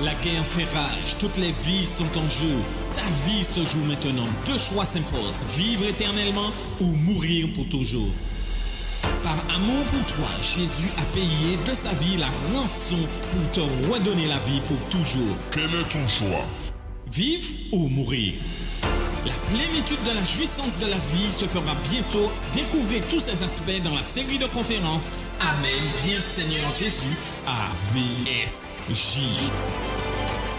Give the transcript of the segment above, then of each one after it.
La guerre fait rage, toutes les vies sont en jeu. Ta vie se joue maintenant, deux choix s'imposent. Vivre éternellement ou mourir pour toujours. Par amour pour toi, Jésus a payé de sa vie la rançon pour te redonner la vie pour toujours. Quel est ton choix? Vivre ou mourir? La plénitude de la jouissance de la vie se fera bientôt. Découvrez tous ces aspects dans la série de conférences Amen, bien Seigneur Jésus, AVSJ.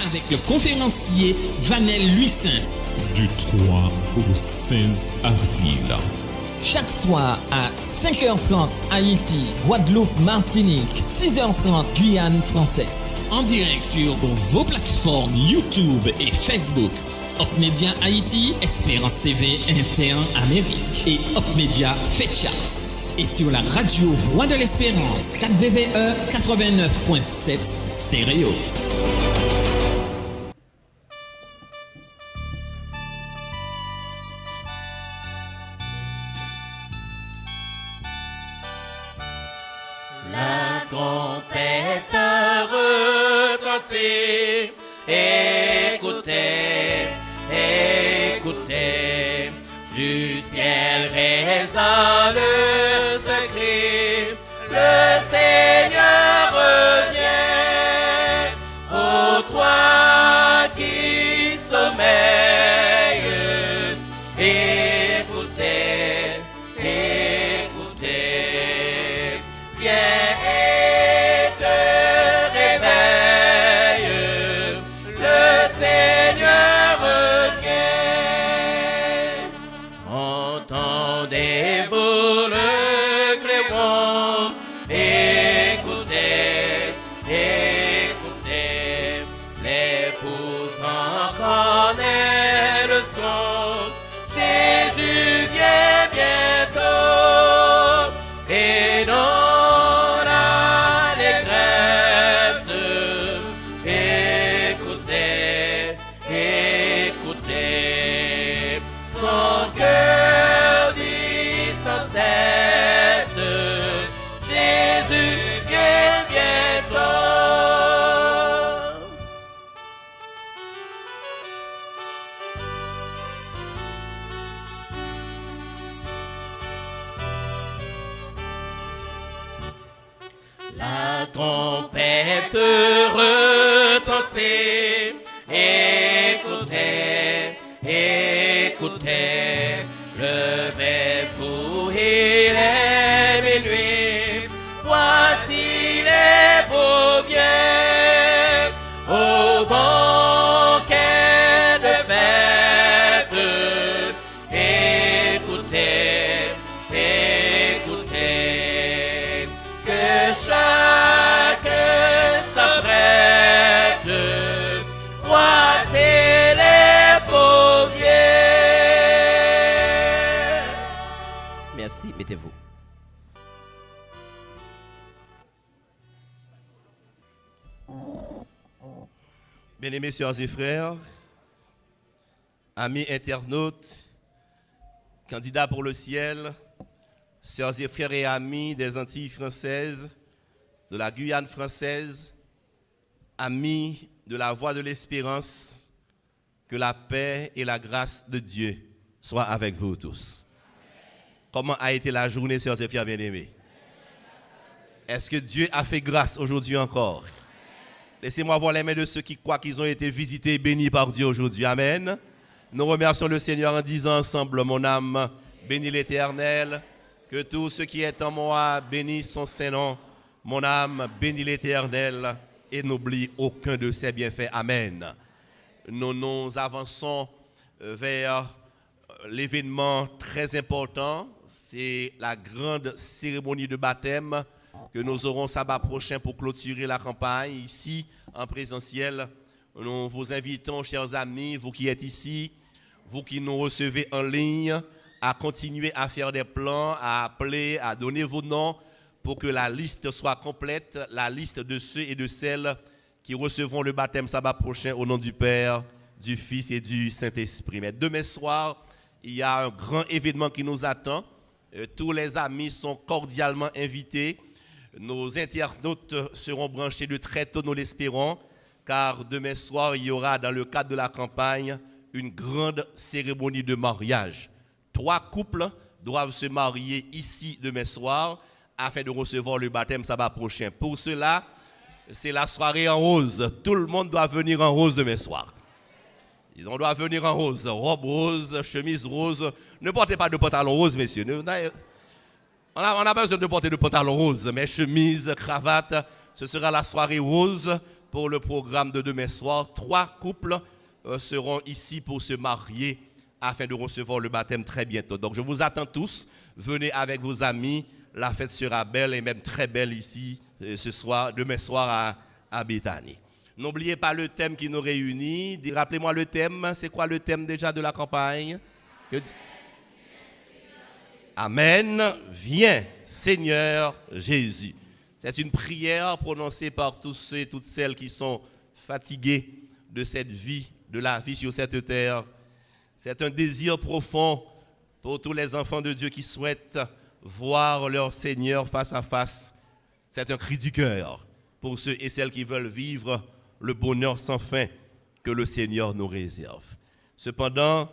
Avec le conférencier Vanel Luissin. Du 3 au 16 avril. Chaque soir à 5h30 Haïti, Guadeloupe, Martinique, 6h30 Guyane française. En direct sur vos plateformes YouTube et Facebook. Hop Media Haïti, Espérance TV Interne Amérique et Hop Media Fetchas. Et sur la radio Voix de l'Espérance 4VVE 89.7 stéréo. La trompette retentit, écoutez, écoutez, du ciel résonne ce cri, le Seigneur revient, ô toi qui sommeilles, écoutez, écoutez, viens et te réveille, le Seigneur revient. Entendez-vous le clairon? Écoutez, écoutez, l'épouse en connaît le son. Jésus vient bientôt et dans l'allégresse. Écoutez, écoutez, son cœur dit sans cesse, Jésus vient bientôt. La trompette retentit, écoutez, écoutez, levez-vous, il est minuit, voici les beaux viennent au banquet de fête. Écoutez, écoutez, que chacun s'apprête, voici les beaux viennent. Merci, mettez-vous. Bien-aimés sœurs et frères, amis internautes, candidats pour le ciel, sœurs et frères et amis des Antilles françaises, de la Guyane française, amis de la Voix de l'Espérance, que la paix et la grâce de Dieu soient avec vous tous. Comment a été la journée, sœurs et frères bien-aimés? Est-ce que Dieu a fait grâce aujourd'hui encore? Laissez-moi voir les mains de ceux qui croient qu'ils ont été visités et bénis par Dieu aujourd'hui. Amen. Nous remercions le Seigneur en disant ensemble, mon âme, bénis l'Éternel. Que tout ce qui est en moi bénisse son Saint-Nom. Mon âme, bénis l'Éternel et n'oublie aucun de ses bienfaits. Amen. Nous nous avançons vers l'événement très important. C'est la grande cérémonie de baptême que nous aurons sabbat prochain pour clôturer la campagne ici en présentiel. Nous vous invitons, chers amis, vous qui êtes ici, vous qui nous recevez en ligne, à continuer à faire des plans, à appeler, à donner vos noms pour que la liste soit complète, la liste de ceux et de celles qui recevront le baptême sabbat prochain au nom du Père, du Fils et du Saint-Esprit. Mais demain soir, il y a un grand événement qui nous attend. Tous les amis sont cordialement invités. Nos internautes seront branchés de très tôt, nous l'espérons, car demain soir, il y aura dans le cadre de la campagne une grande cérémonie de mariage. 3 couples doivent se marier ici demain soir afin de recevoir le baptême sabbat prochain. Pour cela, c'est la soirée en rose. Tout le monde doit venir en rose demain soir. On doit venir en rose, robe rose, chemise rose. Ne portez pas de pantalon rose, messieurs. On n'a pas besoin de porter de pantalon rose, mais chemise, cravate, ce sera la soirée rose pour le programme de demain soir. 3 couples seront ici pour se marier afin de recevoir le baptême très bientôt. Donc je vous attends tous. Venez avec vos amis. La fête sera belle et même très belle ici ce soir, demain soir à Béthanie. N'oubliez pas le thème qui nous réunit. Rappelez-moi le thème. C'est quoi le thème déjà de la campagne? Amen. Viens, Seigneur Jésus. C'est une prière prononcée par tous ceux et toutes celles qui sont fatigués de cette vie, de la vie sur cette terre. C'est un désir profond pour tous les enfants de Dieu qui souhaitent voir leur Seigneur face à face. C'est un cri du cœur pour ceux et celles qui veulent vivre le bonheur sans fin que le Seigneur nous réserve. Cependant,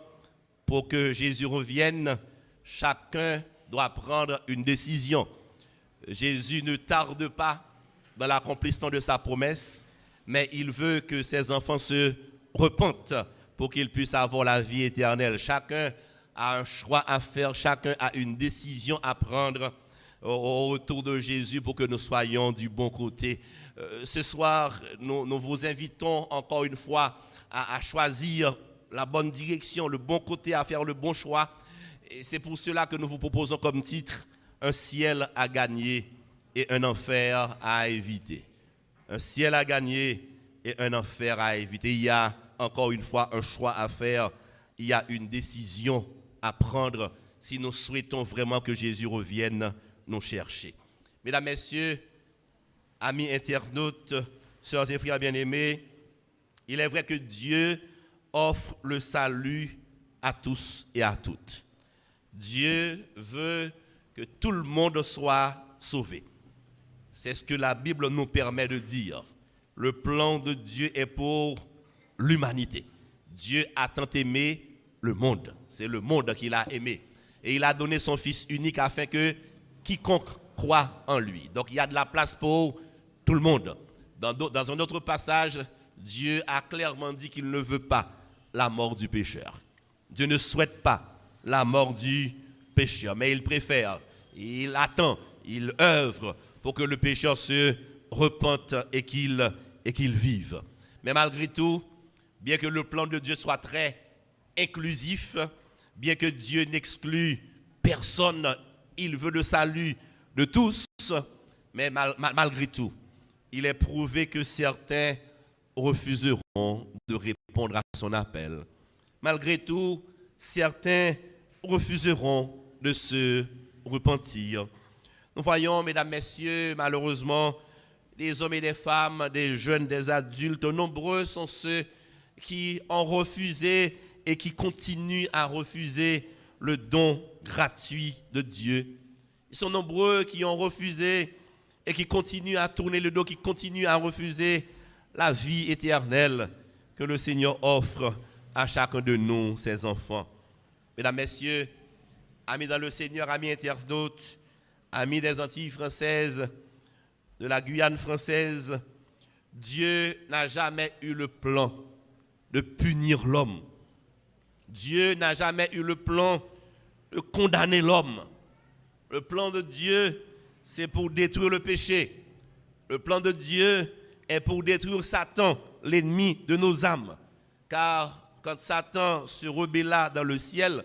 pour que Jésus revienne, chacun doit prendre une décision. Jésus ne tarde pas dans l'accomplissement de sa promesse, mais il veut que ses enfants se repentent pour qu'ils puissent avoir la vie éternelle. Chacun a un choix à faire, chacun a une décision à prendre au retour de Jésus pour que nous soyons du bon côté. Ce soir, nous vous invitons encore une fois à choisir la bonne direction, le bon côté, à faire le bon choix. Et c'est pour cela que nous vous proposons comme titre « Un ciel à gagner et un enfer à éviter ». Un ciel à gagner et un enfer à éviter. Il y a encore une fois un choix à faire. Il y a une décision à prendre si nous souhaitons vraiment que Jésus revienne nous chercher. Mesdames, Messieurs, amis internautes, sœurs et frères bien-aimés, il est vrai que Dieu offre le salut à tous et à toutes. Dieu veut que tout le monde soit sauvé. C'est ce que la Bible nous permet de dire. Le plan de Dieu est pour l'humanité. Dieu a tant aimé le monde. C'est le monde qu'il a aimé. Et il a donné son Fils unique afin que quiconque croit en lui. Donc il y a de la place pour tout le monde. Dans un autre passage, Dieu a clairement dit qu'il ne veut pas la mort du pécheur. Dieu ne souhaite pas la mort du pécheur, mais il préfère, il attend, il œuvre pour que le pécheur se repente et qu'il vive. Mais malgré tout, bien que le plan de Dieu soit très inclusif, bien que Dieu n'exclut personne, il veut le salut de tous, mais malgré tout, il est prouvé que certains refuseront de répondre à son appel. Malgré tout, certains refuseront de se repentir. Nous voyons, mesdames, messieurs, malheureusement, des hommes et des femmes, des jeunes, des adultes, nombreux sont ceux qui ont refusé et qui continuent à refuser le don gratuit de Dieu. Ils sont nombreux qui ont refusé et qui continuent à tourner le dos, qui continuent à refuser la vie éternelle que le Seigneur offre à chacun de nous, ses enfants. Mesdames, Messieurs, amis dans le Seigneur, amis internautes, amis des Antilles françaises, de la Guyane française, Dieu n'a jamais eu le plan de punir l'homme. Dieu n'a jamais eu le plan de condamner l'homme. Le plan de Dieu, c'est pour détruire le péché. Le plan de Dieu est pour détruire Satan, l'ennemi de nos âmes. Car quand Satan se rebella dans le ciel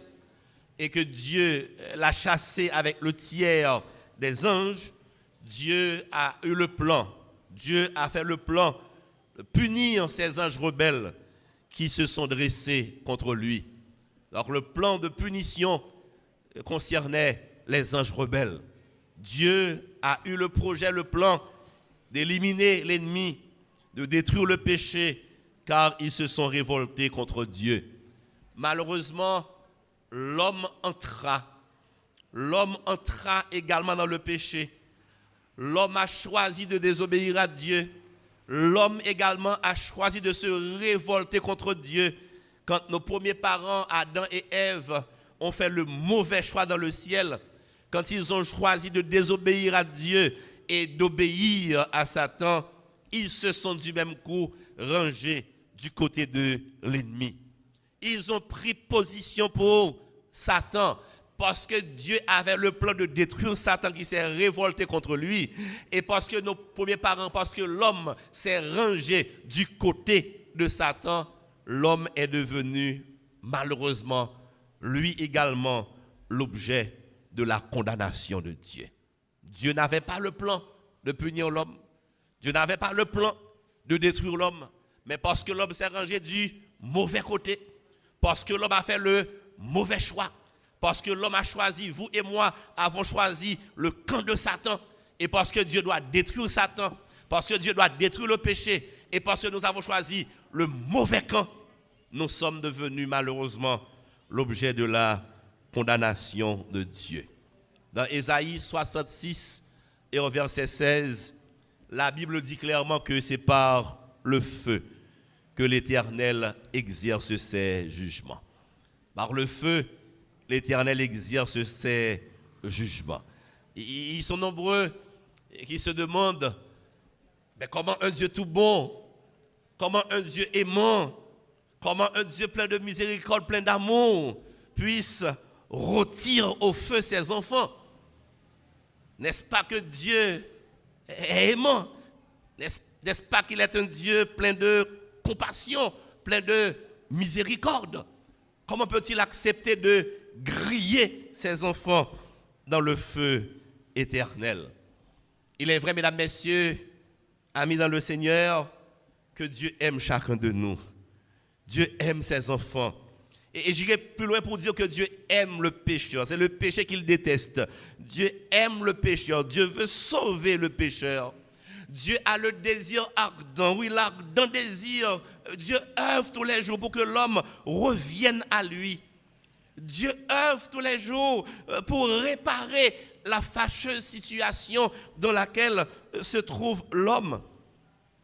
et que Dieu l'a chassé avec le tiers des anges, Dieu a eu le plan. Dieu a fait le plan de punir ces anges rebelles qui se sont dressés contre lui. Alors le plan de punition concernait les anges rebelles. Dieu a eu le projet, le plan d'éliminer l'ennemi, de détruire le péché, car ils se sont révoltés contre Dieu. Malheureusement, l'homme entra également dans le péché. L'homme a choisi de désobéir à Dieu, l'homme également a choisi de se révolter contre Dieu quand nos premiers parents, Adam et Ève, ont fait le mauvais choix dans le ciel, quand ils ont choisi de désobéir à Dieu et d'obéir à Satan, ils se sont du même coup rangés du côté de l'ennemi. Ils ont pris position pour Satan parce que Dieu avait le plan de détruire Satan qui s'est révolté contre lui et parce que nos premiers parents, parce que l'homme s'est rangé du côté de Satan, l'homme est devenu malheureusement lui également l'objet de la condamnation de Dieu. Dieu n'avait pas le plan de punir l'homme. Dieu n'avait pas le plan de détruire l'homme. Mais parce que l'homme s'est rangé du mauvais côté, parce que l'homme a fait le mauvais choix, parce que l'homme a choisi, vous et moi avons choisi le camp de Satan, et parce que Dieu doit détruire Satan, parce que Dieu doit détruire le péché, et parce que nous avons choisi le mauvais camp, nous sommes devenus malheureusement l'objet de la condamnation de Dieu. Dans Ésaïe 66 et au verset 16, la Bible dit clairement que c'est par le feu que l'Éternel exerce ses jugements. Par le feu, l'Éternel exerce ses jugements. Ils sont nombreux qui se demandent mais comment un Dieu tout bon, comment un Dieu aimant, comment un Dieu plein de miséricorde, plein d'amour, puisse rôtir au feu ses enfants. N'est-ce pas que Dieu est aimant? N'est-ce pas qu'il est un Dieu plein de compassion, plein de miséricorde? Comment peut-il accepter de griller ses enfants dans le feu éternel? Il est vrai, mesdames, messieurs, amis dans le Seigneur, que Dieu aime chacun de nous. Dieu aime ses enfants. Et j'irai plus loin pour dire que Dieu aime le pécheur. C'est le péché qu'il déteste. Dieu aime le pécheur. Dieu veut sauver le pécheur. Dieu a le désir ardent. Oui, l'ardent désir. Dieu œuvre tous les jours pour que l'homme revienne à lui. Dieu œuvre tous les jours pour réparer la fâcheuse situation dans laquelle se trouve l'homme.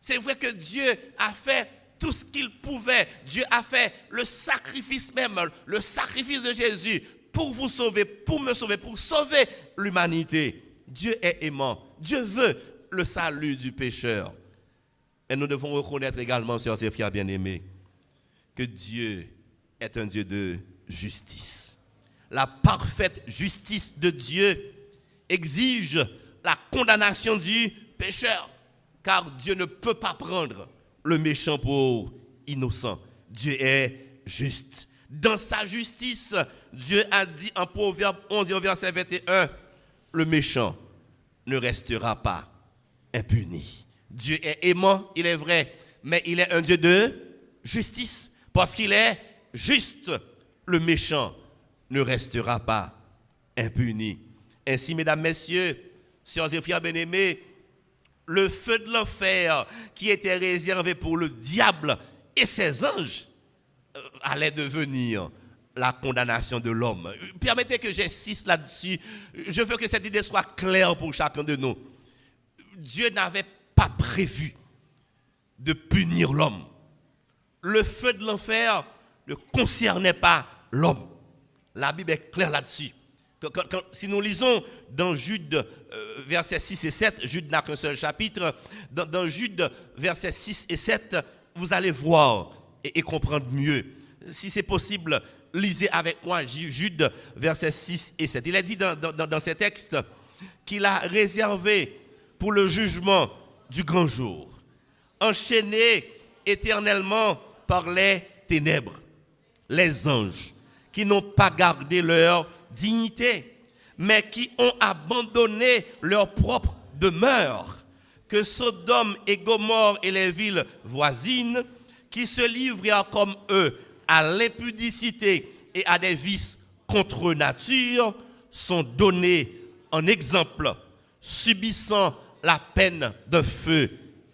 C'est vrai que Dieu a fait tout ce qu'il pouvait. Dieu a fait le sacrifice même, le sacrifice de Jésus pour vous sauver, pour me sauver, pour sauver l'humanité. Dieu est aimant. Dieu veut le salut du pécheur. Et nous devons reconnaître également, sœurs et frères bien-aimés, que Dieu est un Dieu de justice. La parfaite justice de Dieu exige la condamnation du pécheur, car Dieu ne peut pas prendre le méchant pour innocent. Dieu est juste. Dans sa justice, Dieu a dit en Proverbe 11 et verset 21, le méchant ne restera pas impuni. Dieu est aimant, il est vrai, mais il est un Dieu de justice, parce qu'il est juste. Le méchant ne restera pas impuni. Ainsi, mesdames, messieurs, sœurs et frères bien-aimés, le feu de l'enfer qui était réservé pour le diable et ses anges allait devenir la condamnation de l'homme. Permettez que j'insiste là-dessus. Je veux que cette idée soit claire pour chacun de nous. Dieu n'avait pas prévu de punir l'homme. Le feu de l'enfer ne concernait pas l'homme. La Bible est claire là-dessus. Si nous lisons dans Jude, versets 6 et 7, Jude n'a qu'un seul chapitre, dans Jude, versets 6 et 7, vous allez voir et comprendre mieux. Si c'est possible, lisez avec moi Jude, versets 6 et 7. Il est dit dans ces textes qu'il a réservé pour le jugement du grand jour, enchaîné éternellement par les ténèbres, les anges qui n'ont pas gardé leur dignité, mais qui ont abandonné leur propre demeure, que Sodome et Gomorrhe et les villes voisines, qui se livrèrent comme eux à l'impudicité et à des vices contre nature, sont donnés en exemple, subissant la peine d'un feu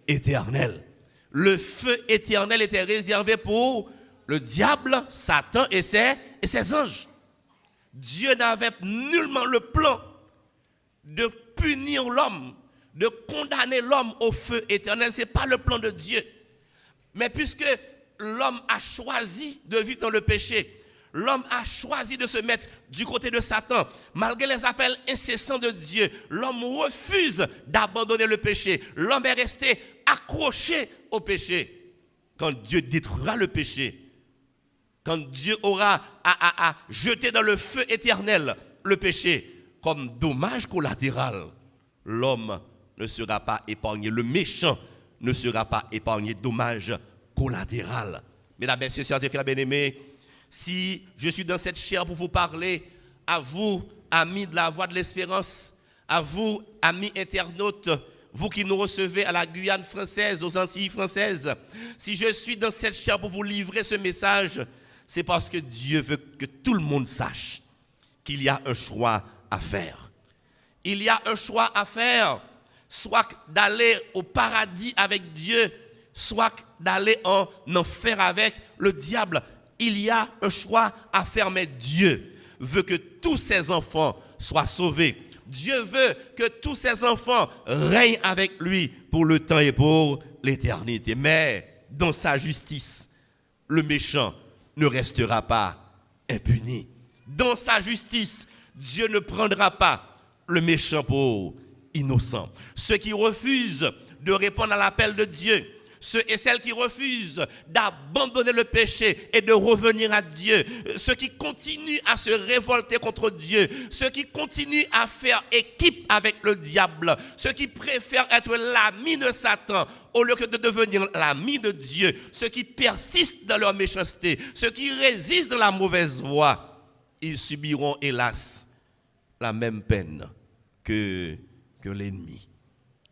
éternel. Le feu éternel était réservé pour le diable, Satan et ses anges. Dieu n'avait nullement le plan de punir l'homme, de condamner l'homme au feu éternel. Ce n'est pas le plan de Dieu. Mais puisque l'homme a choisi de vivre dans le péché, l'homme a choisi de se mettre du côté de Satan, malgré les appels incessants de Dieu, l'homme refuse d'abandonner le péché. L'homme est resté accroché au péché. Quand Dieu détruira le péché, quand Dieu aura à jeter dans le feu éternel le péché, comme dommage collatéral, l'homme ne sera pas épargné. Le méchant ne sera pas épargné. Dommage collatéral. Mesdames, messieurs, sœurs et frères bien-aimés, si je suis dans cette chair pour vous parler, à vous, amis de la Voix de l'Espérance, à vous, amis internautes, vous qui nous recevez à la Guyane française, aux Antilles françaises, si je suis dans cette chair pour vous livrer ce message, c'est parce que Dieu veut que tout le monde sache qu'il y a un choix à faire. Il y a un choix à faire, soit d'aller au paradis avec Dieu, soit d'aller en enfer avec le diable. Il y a un choix à faire, mais Dieu veut que tous ses enfants soient sauvés. Dieu veut que tous ses enfants règnent avec lui pour le temps et pour l'éternité. Mais dans sa justice, le méchant ne restera pas impuni. Dans sa justice, Dieu ne prendra pas le méchant pour innocent. Ceux qui refusent de répondre à l'appel de Dieu, ceux et celles qui refusent d'abandonner le péché et de revenir à Dieu, ceux qui continuent à se révolter contre Dieu, ceux qui continuent à faire équipe avec le diable, ceux qui préfèrent être l'ami de Satan au lieu que de devenir l'ami de Dieu, ceux qui persistent dans leur méchanceté, ceux qui résistent dans la mauvaise voie, ils subiront hélas la même peine que l'ennemi.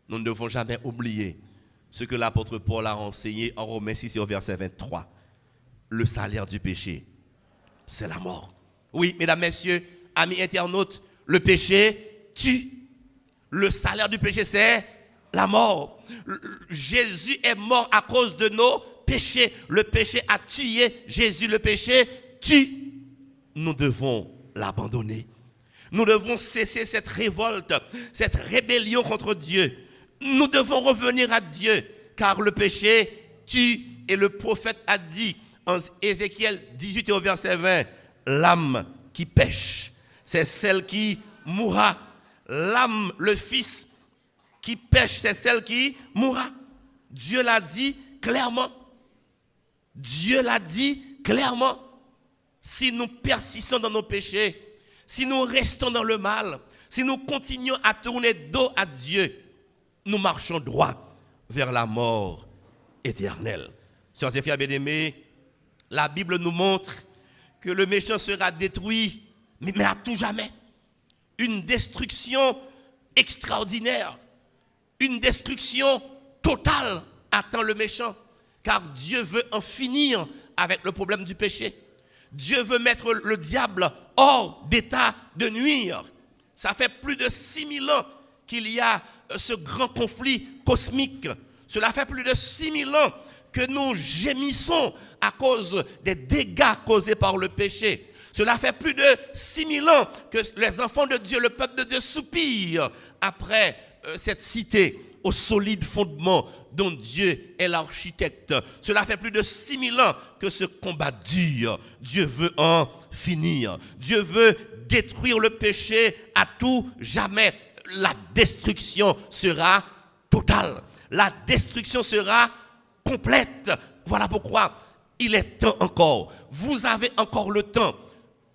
Nous ne devons jamais oublier ce que l'apôtre Paul a enseigné en Romains 6 au verset 23. Le salaire du péché, c'est la mort. Oui, mesdames, messieurs, amis internautes, le péché tue. Le salaire du péché, c'est la mort. Jésus est mort à cause de nos péchés. Le péché a tué Jésus. Le péché tue. Nous devons l'abandonner. Nous devons cesser cette révolte, cette rébellion contre Dieu. Nous devons revenir à Dieu, car le péché tue. Et le prophète a dit en Ézéchiel 18 au verset 20, l'âme qui pêche, c'est celle qui mourra. L'âme, le fils qui pêche, c'est celle qui mourra. Dieu l'a dit clairement. Dieu l'a dit clairement. Si nous persistons dans nos péchés, si nous restons dans le mal, si nous continuons à tourner dos à Dieu, nous marchons droit vers la mort éternelle. Sœurs et frères bien-aimés, la Bible nous montre que le méchant sera détruit, mais à tout jamais. Une destruction extraordinaire, une destruction totale attend le méchant, car Dieu veut en finir avec le problème du péché. Dieu veut mettre le diable hors d'état de nuire. Ça fait plus de 6000 ans qu'il y a ce grand conflit cosmique. Cela fait plus de 6000 ans que nous gémissons à cause des dégâts causés par le péché. Cela fait plus de 6000 ans que les enfants de Dieu, le peuple de Dieu soupire après cette cité au solide fondement dont Dieu est l'architecte. Cela fait plus de 6000 ans que ce combat dure. Dieu veut en finir. Dieu veut détruire le péché à tout jamais. La destruction sera totale. La destruction sera complète. Voilà pourquoi il est temps encore. Vous avez encore le temps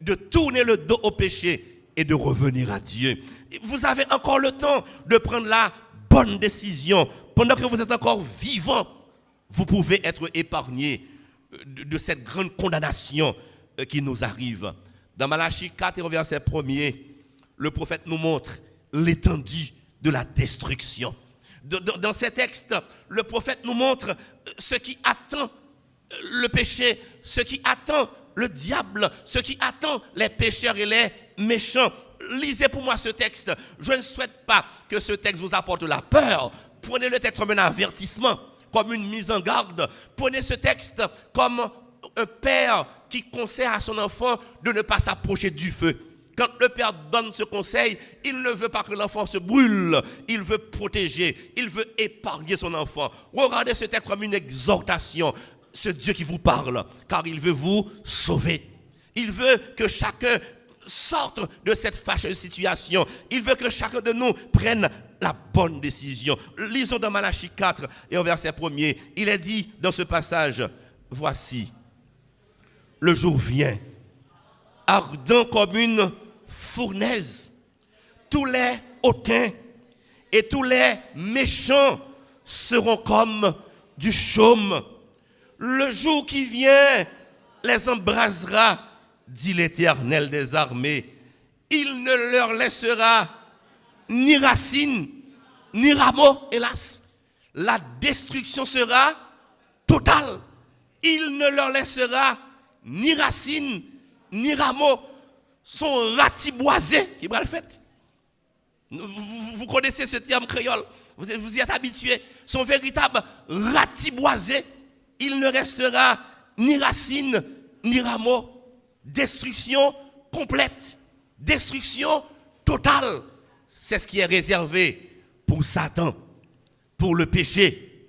de tourner le dos au péché et de revenir à Dieu. Vous avez encore le temps de prendre la bonne décision. Pendant que vous êtes encore vivant, vous pouvez être épargné de cette grande condamnation qui nous arrive. Dans Malachie 4 verset 1er, le prophète nous montre l'étendue de la destruction. Dans ces textes, le prophète nous montre ce qui attend le péché, ce qui attend le diable, ce qui attend les pécheurs et les méchants. Lisez pour moi ce texte. Je ne souhaite pas que ce texte vous apporte la peur. Prenez le texte comme un avertissement, comme une mise en garde. Prenez ce texte comme un père qui conseille à son enfant de ne pas s'approcher du feu. Quand le père donne ce conseil, il ne veut pas que l'enfant se brûle. Il veut protéger, il veut épargner son enfant. Regardez ce texte comme une exhortation. Ce Dieu qui vous parle, car il veut vous sauver. Il veut que chacun sorte de cette fâcheuse situation. Il veut que chacun de nous prenne la bonne décision. Lisons dans Malachie 4 et au verset 1er, il est dit dans ce passage, voici, le jour vient, ardent comme une fournaise. Tous les hautains et tous les méchants seront comme du chaume. Le jour qui vient les embrasera, dit l'Éternel des armées. Il ne leur laissera ni racine, ni rameau, hélas. La destruction sera totale. Il ne leur laissera ni racine, ni rameau. Sont ratiboisés, qui va le fait. Vous connaissez ce terme créole, vous y êtes habitués. Sont véritables ratiboisés. Il ne restera ni racine, ni rameau. Destruction complète, destruction totale. C'est ce qui est réservé pour Satan, pour le péché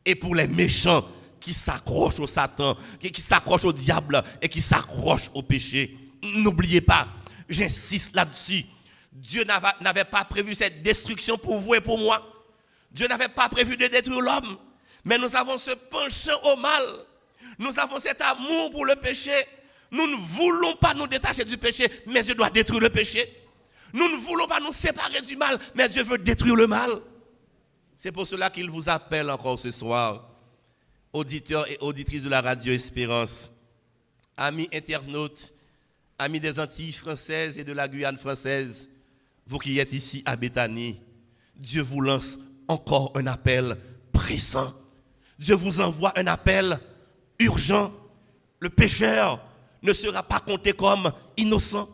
et pour les méchants qui s'accrochent au Satan, qui s'accrochent au diable et qui s'accrochent au péché. N'oubliez pas, j'insiste là-dessus, Dieu n'avait pas prévu cette destruction pour vous et pour moi. Dieu n'avait pas prévu de détruire l'homme, mais nous avons ce penchant au mal. Nous avons cet amour pour le péché. Nous ne voulons pas nous détacher du péché, mais Dieu doit détruire le péché. Nous ne voulons pas nous séparer du mal, mais Dieu veut détruire le mal. C'est pour cela qu'il vous appelle encore ce soir, auditeurs et auditrices de la radio Espérance, amis internautes, amis des Antilles françaises et de la Guyane française, vous qui êtes ici à Béthanie, Dieu vous lance encore un appel pressant. Dieu vous envoie un appel urgent. Le pécheur ne sera pas compté comme innocent.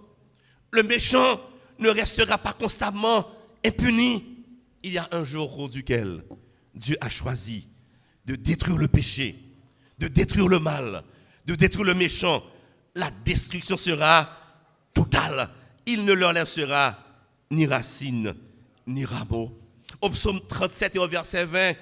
Le méchant ne restera pas constamment impuni. Il y a un jour au duquel Dieu a choisi de détruire le péché, de détruire le mal, de détruire le méchant. La destruction sera totale. Il ne leur laissera ni racine, ni rameau. Au psaume 37 et au verset 20,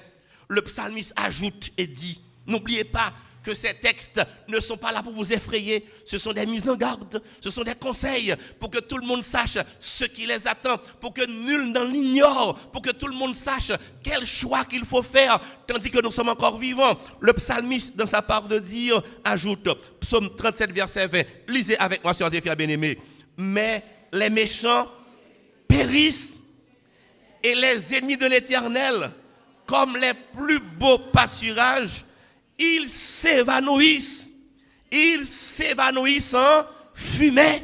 le psalmiste ajoute et dit, n'oubliez pas que ces textes ne sont pas là pour vous effrayer, ce sont des mises en garde, ce sont des conseils pour que tout le monde sache ce qui les attend, pour que nul n'en ignore, pour que tout le monde sache quel choix qu'il faut faire tandis que nous sommes encore vivants. Le psalmiste, dans sa part de dire, ajoute, psaume 37, verset 20, lisez avec moi, sœurs et frères bien-aimés, mais les méchants périssent et les ennemis de l'Éternel, comme les plus beaux pâturages, ils s'évanouissent en fumée,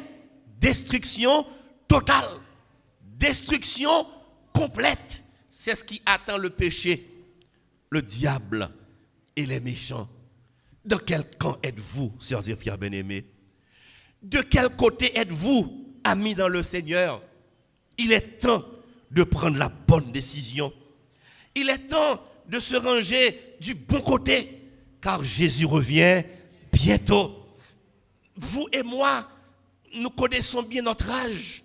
destruction totale, destruction complète. C'est ce qui attend le péché, le diable et les méchants. Dans quel camp êtes-vous, sœurs et frères bien-aimés? De quel côté êtes-vous, amis dans le Seigneur? Il est temps de prendre la bonne décision. Il est temps de se ranger du bon côté, car Jésus revient bientôt. Vous et moi, nous connaissons bien notre âge.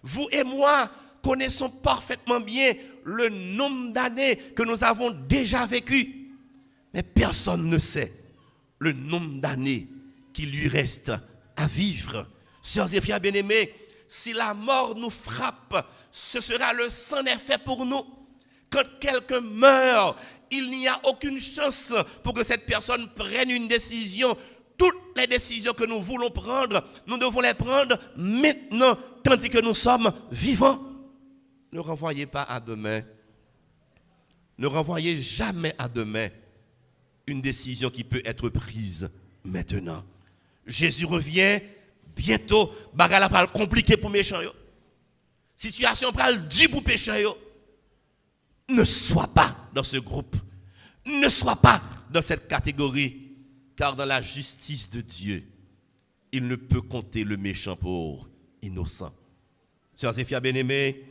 Vous et moi connaissons parfaitement bien le nombre d'années que nous avons déjà vécues. Mais personne ne sait le nombre d'années qu'il lui reste à vivre. Sœurs et frères bien-aimés, si la mort nous frappe, ce sera le sans effet pour nous. Quand quelqu'un meurt, il n'y a aucune chance pour que cette personne prenne une décision. Toutes les décisions que nous voulons prendre, nous devons les prendre maintenant, tandis que nous sommes vivants. Ne renvoyez pas à demain. Ne renvoyez jamais à demain une décision qui peut être prise maintenant. Jésus revient bientôt. Bagala pral compliqué pour méchant yo. Situation pral dure pour pécheur yo. Ne sois pas dans ce groupe. Ne sois pas dans cette catégorie. Car dans la justice de Dieu, il ne peut compter le méchant pour innocent. Sœurs et frères bien-aimés,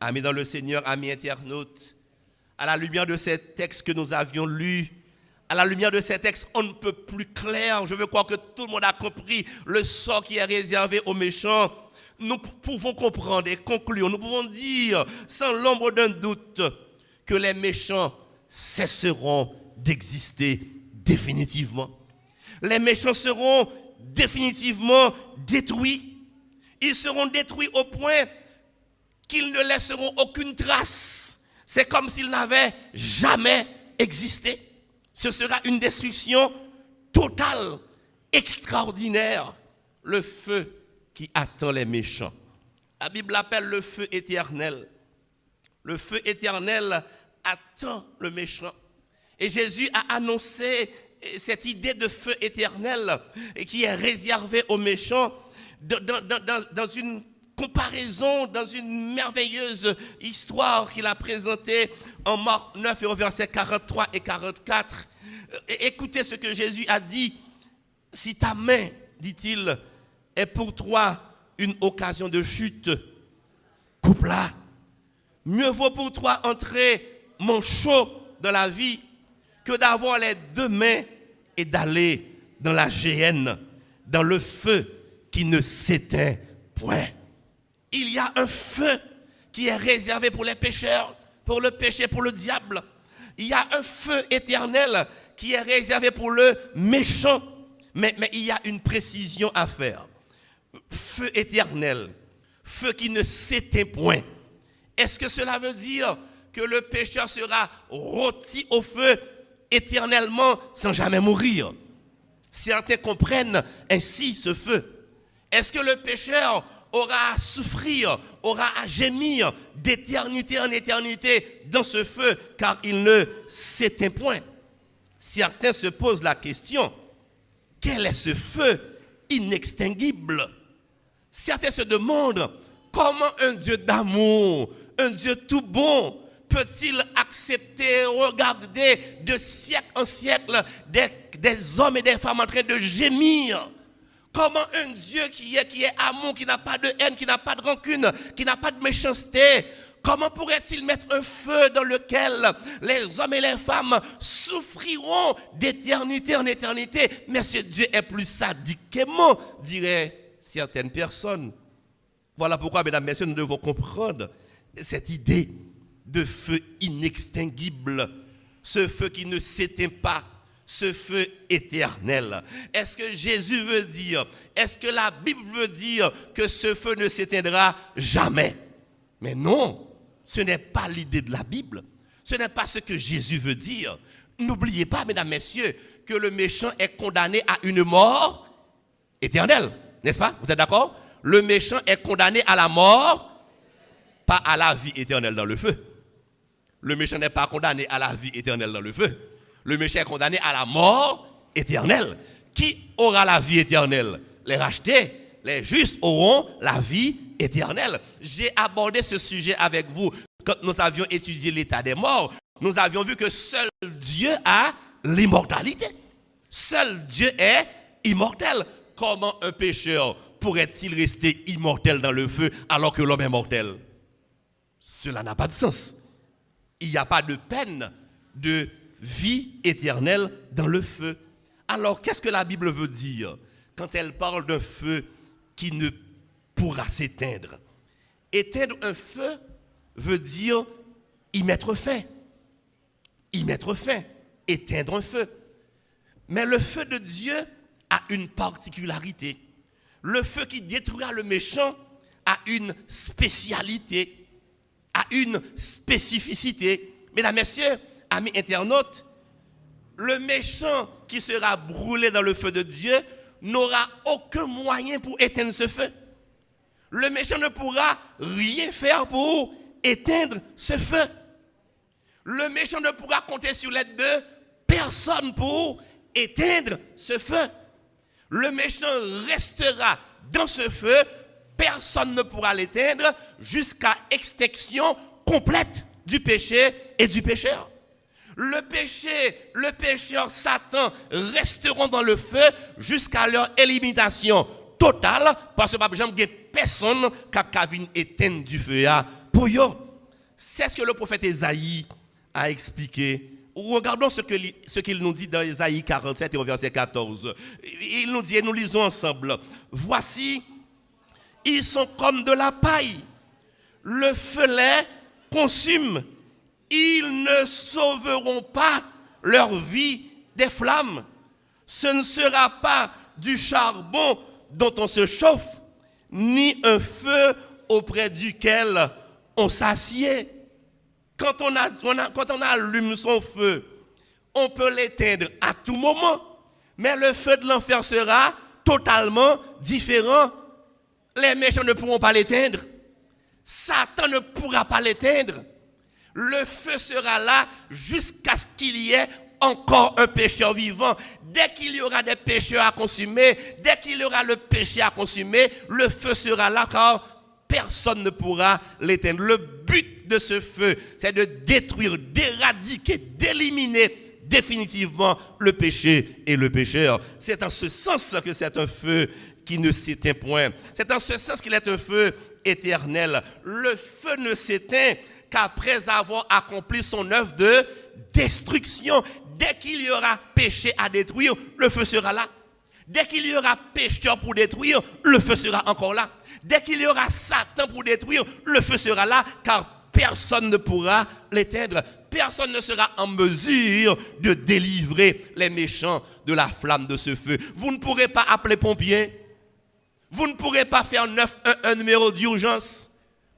amis dans le Seigneur, amis internautes, à la lumière de ces textes que nous avions lus, À la lumière de ces textes, on ne peut plus clair. Je veux croire que tout le monde a compris le sort qui est réservé aux méchants. Nous pouvons comprendre et conclure, nous pouvons dire sans l'ombre d'un doute que les méchants cesseront d'exister définitivement. Les méchants seront définitivement détruits. Ils seront détruits au point qu'ils ne laisseront aucune trace. C'est comme s'ils n'avaient jamais existé. Ce sera une destruction totale, extraordinaire. Le feu qui attend les méchants. La Bible l'appelle le feu éternel. Le feu éternel attend le méchant. Et Jésus a annoncé cette idée de feu éternel qui est réservée aux méchants dans une comparaison, dans une merveilleuse histoire qu'il a présentée en Marc 9 et au verset 43 et 44. Écoutez ce que Jésus a dit. Si ta main, dit-il, est pour toi une occasion de chute, coupe-la. Mieux vaut pour toi entrer manchot dans la vie que d'avoir les deux mains et d'aller dans la géhenne, dans le feu qui ne s'éteint point. Il y a un feu qui est réservé pour les pécheurs, pour le péché, pour le diable. Il y a un feu éternel qui est réservé pour le méchant. Mais il y a une précision à faire. Feu éternel, feu qui ne s'éteint point. Est-ce que cela veut dire que le pécheur sera rôti au feu éternellement sans jamais mourir? Certains comprennent ainsi ce feu. Est-ce que le pécheur aura à souffrir, aura à gémir d'éternité en éternité dans ce feu car il ne s'éteint point? Certains se posent la question, quel est ce feu inextinguible? Certains se demandent comment un Dieu d'amour, un Dieu tout bon, peut-il accepter, regarder de siècle en siècle des hommes et des femmes en train de gémir? Comment un Dieu qui est amour, qui n'a pas de haine, qui n'a pas de rancune, qui n'a pas de méchanceté, comment pourrait-il mettre un feu dans lequel les hommes et les femmes souffriront d'éternité en éternité? Mais ce Dieu est plus sadique qu'aimant, diraient certaines personnes. Voilà pourquoi, mesdames, messieurs, nous devons comprendre cette idée de feu inextinguible, ce feu qui ne s'éteint pas, ce feu éternel. Est-ce que Jésus veut dire, est-ce que la Bible veut dire que ce feu ne s'éteindra jamais? Mais non, ce n'est pas l'idée de la Bible. Ce n'est pas ce que Jésus veut dire. N'oubliez pas, mesdames, messieurs, que le méchant est condamné à une mort éternelle. N'est-ce pas? Vous êtes d'accord? Le méchant est condamné à la mort, pas à la vie éternelle dans le feu. Le méchant n'est pas condamné à la vie éternelle dans le feu. Le méchant est condamné à la mort éternelle. Qui aura la vie éternelle? Les rachetés. Les justes auront la vie éternelle. J'ai abordé ce sujet avec vous quand nous avions étudié l'état des morts. Nous avions vu que seul Dieu a l'immortalité. Seul Dieu est immortel. Comment un pécheur pourrait-il rester immortel dans le feu alors que l'homme est mortel? Cela n'a pas de sens. Il n'y a pas de peine de vie éternelle dans le feu. Alors, qu'est-ce que la Bible veut dire quand elle parle d'un feu qui ne pourra s'éteindre? Éteindre un feu veut dire y mettre fin. Y mettre fin. Éteindre un feu. Mais le feu de Dieu a une particularité. Le feu qui détruira le méchant a une spécialité, a une spécificité. Mesdames, messieurs, amis internautes, le méchant qui sera brûlé dans le feu de Dieu n'aura aucun moyen pour éteindre ce feu. Le méchant ne pourra rien faire pour éteindre ce feu. Le méchant ne pourra compter sur l'aide de personne pour éteindre ce feu. Le méchant restera dans ce feu, personne ne pourra l'éteindre jusqu'à extinction complète du péché et du pécheur. Le péché, le pécheur, Satan resteront dans le feu jusqu'à leur élimination totale, parce que par exemple, il n'y a personne qui a éteindre du feu pour eux. C'est ce que le prophète Ésaïe a expliqué Regardons ce qu'il nous dit dans Ésaïe 47 et au verset 14. Il nous dit, et nous lisons ensemble, voici, ils sont comme de la paille, le feu les consume, ils ne sauveront pas leur vie des flammes. Ce ne sera pas du charbon dont on se chauffe, ni un feu auprès duquel on s'assied. Quand on allume son feu, on peut l'éteindre à tout moment, mais le feu de l'enfer sera totalement différent. Les méchants ne pourront pas l'éteindre. Satan ne pourra pas l'éteindre. Le feu sera là jusqu'à ce qu'il y ait encore un pécheur vivant. Dès qu'il y aura des pécheurs à consumer, dès qu'il y aura le péché à consumer, le feu sera là car personne ne pourra l'éteindre. Le but de ce feu, c'est de détruire, d'éradiquer, d'éliminer définitivement le péché et le pécheur. C'est en ce sens que c'est un feu qui ne s'éteint point. C'est en ce sens qu'il est un feu éternel. Le feu ne s'éteint qu'après avoir accompli son œuvre de destruction. Dès qu'il y aura péché à détruire, le feu sera là. Dès qu'il y aura pécheur pour détruire, le feu sera encore là. Dès qu'il y aura Satan pour détruire, le feu sera là, car personne ne pourra l'éteindre. Personne ne sera en mesure de délivrer les méchants de la flamme de ce feu. Vous ne pourrez pas appeler pompiers. Vous ne pourrez pas faire 911, un numéro d'urgence.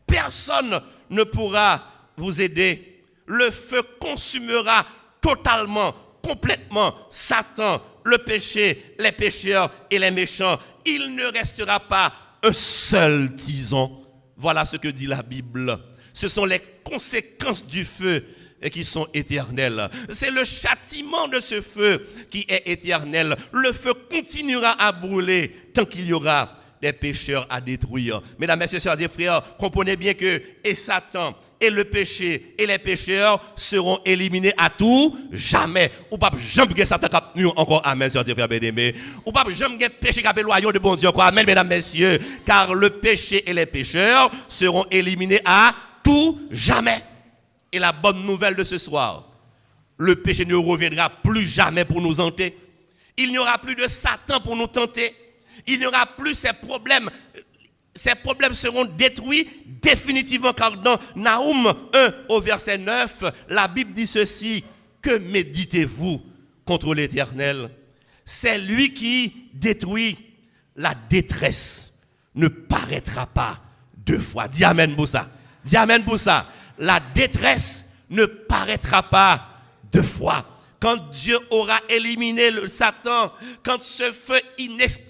Personne ne pourra vous aider. Le feu consumera totalement, complètement Satan, le péché, les pécheurs et les méchants. Il ne restera pas un seul tison. Voilà ce que dit la Bible. Ce sont les conséquences du feu qui sont éternelles. C'est le châtiment de ce feu qui est éternel. Le feu continuera à brûler tant qu'il y aura des pécheurs à détruire. Mesdames, messieurs, sœurs et frères, comprenez bien que et Satan et le péché et les pécheurs seront éliminés à tout jamais. Ou pas jamais Satan cap nous encore amen, sœurs et frères bien-aimés. Ou pas jamais péché cap éloigné de bon Dieu encore amen, mesdames, messieurs, car le péché et les pécheurs seront éliminés à tout jamais. Et la bonne nouvelle de ce soir, le péché ne reviendra plus jamais pour nous hanter. Il n'y aura plus de Satan pour nous tenter. Il n'y aura plus ces problèmes. Ces problèmes seront détruits définitivement, car dans Naoum 1 au verset 9, la Bible dit ceci: que méditez-vous contre l'Éternel? C'est lui qui détruit. La détresse ne paraîtra pas deux fois. Dis amen pour ça. Dis amen pour ça. La détresse ne paraîtra pas deux fois. Quand Dieu aura éliminé le Satan, quand ce feu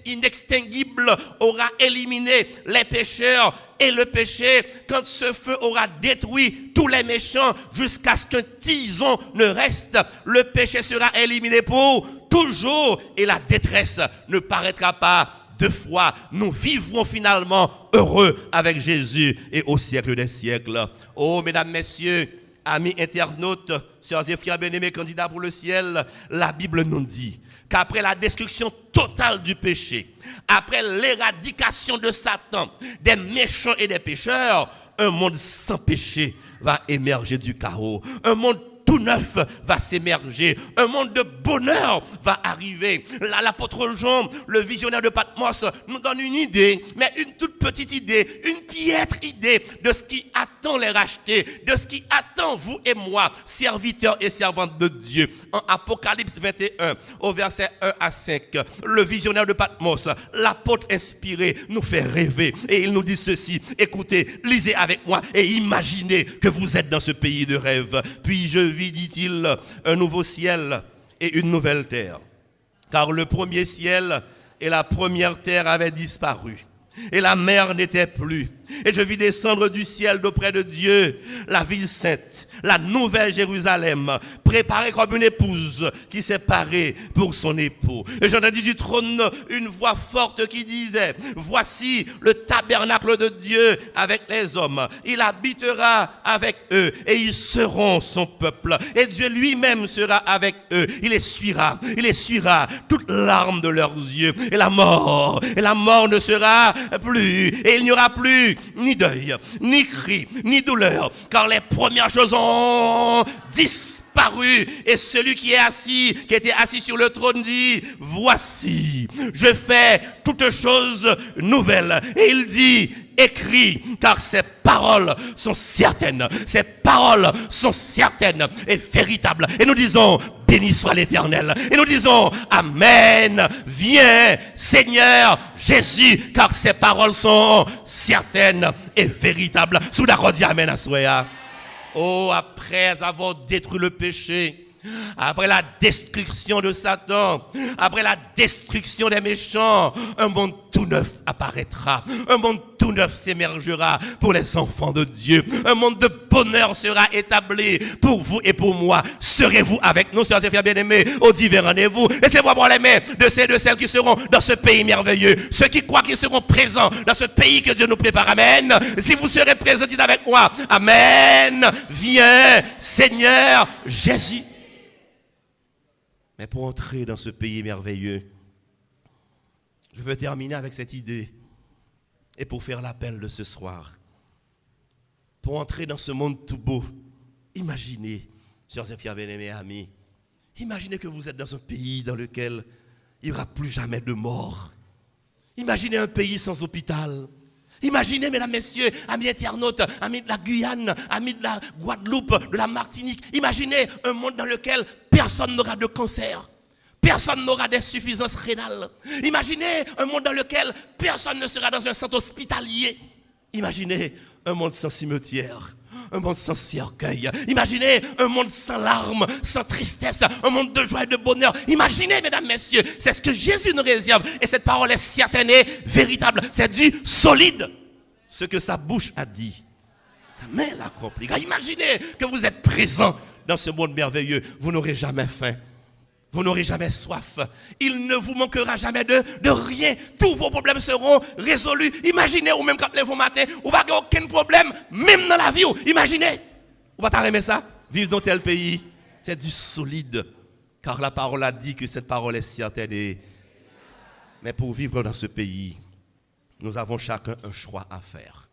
inextinguible aura éliminé les pécheurs et le péché, quand ce feu aura détruit tous les méchants jusqu'à ce qu'un tison ne reste, le péché sera éliminé pour toujours et la détresse ne paraîtra pas deux fois. Nous vivrons finalement heureux avec Jésus et au siècle des siècles. Oh, mesdames, messieurs, amis internautes, sœurs et frères bien-aimés, candidats pour le ciel, la Bible nous dit qu'après la destruction totale du péché, après l'éradication de Satan, des méchants et des pécheurs, un monde sans péché va émerger du chaos. Un monde tout neuf va s'émerger. Un monde de bonheur va arriver. Là, l'apôtre Jean, le visionnaire de Patmos, nous donne une idée, mais une toute petite idée, une piètre idée de ce qui attend les rachetés, de ce qui attend vous et moi, serviteurs et servantes de Dieu. En Apocalypse 21, au verset 1 à 5, le visionnaire de Patmos, l'apôtre inspiré, nous fait rêver. Et il nous dit ceci: écoutez, lisez avec moi et imaginez que vous êtes dans ce pays de rêve. Puis je vis, dit-il, un nouveau ciel et une nouvelle terre. Car le premier ciel et la première terre avaient disparu. Et la mer n'était plus. Et je vis descendre du ciel d'auprès de Dieu la ville sainte, la nouvelle Jérusalem, préparée comme une épouse qui s'est parée pour son époux. Et j'entendis du trône une voix forte qui disait: voici le tabernacle de Dieu avec les hommes. Il habitera avec eux et ils seront son peuple. Et Dieu lui-même sera avec eux. Il essuiera toute larme de leurs yeux. Et la mort ne sera plus. Et il n'y aura plus ni deuil, ni cri, ni douleur, car les premières choses ont disparu. apparu et celui qui était assis sur le trône dit, voici, je fais toutes choses nouvelles. Et il dit, écrit, car ces paroles sont certaines et véritables. Et nous disons, béni soit l'Éternel. Et nous disons, amen, viens Seigneur Jésus, car ces paroles sont certaines et véritables. Sous d'accord, dit amen à Soya. Oh, après avoir détruit le péché, après la destruction de Satan, après la destruction des méchants, un monde tout neuf apparaîtra. Un monde tout neuf s'émergera pour les enfants de Dieu. Un monde de bonheur sera établi pour vous et pour moi. Serez-vous avec nous, sœurs et frères bien-aimés, au divin rendez-vous? Laissez-moi voir les mains de celles qui seront dans ce pays merveilleux. Ceux qui croient qu'ils seront présents dans ce pays que Dieu nous prépare. Amen. Si vous serez présents, dites avec moi. Amen. Viens, Seigneur Jésus. Mais pour entrer dans ce pays merveilleux, je veux terminer avec cette idée. Et pour faire l'appel de ce soir, pour entrer dans ce monde tout beau, imaginez, chers et frères bien-aimés amis, imaginez que vous êtes dans un pays dans lequel il n'y aura plus jamais de mort. Imaginez un pays sans hôpital. Imaginez, mesdames, messieurs, amis internautes, amis de la Guyane, amis de la Guadeloupe, de la Martinique, imaginez un monde dans lequel personne n'aura de cancer, personne n'aura d'insuffisance rénale. Imaginez un monde dans lequel personne ne sera dans un centre hospitalier. Imaginez un monde sans cimetière, un monde sans cercueil. Imaginez un monde sans larmes, sans tristesse, un monde de joie et de bonheur. Imaginez, mesdames, messieurs, c'est ce que Jésus nous réserve. Et cette parole est certaine et véritable. C'est du solide. Ce que sa bouche a dit, sa main l'accomplit. Imaginez que vous êtes présents dans ce monde merveilleux. Vous n'aurez jamais faim. Vous n'aurez jamais soif. Il ne vous manquera jamais de rien. Tous vos problèmes seront résolus. Imaginez, ou même quand vous levez matin, vous n'avez aucun problème, même dans la vie. Imaginez. Vous ne pouvez pas ça? Vivre dans tel pays, c'est du solide. Car la parole a dit que cette parole est certaine. Mais pour vivre dans ce pays, nous avons chacun un choix à faire.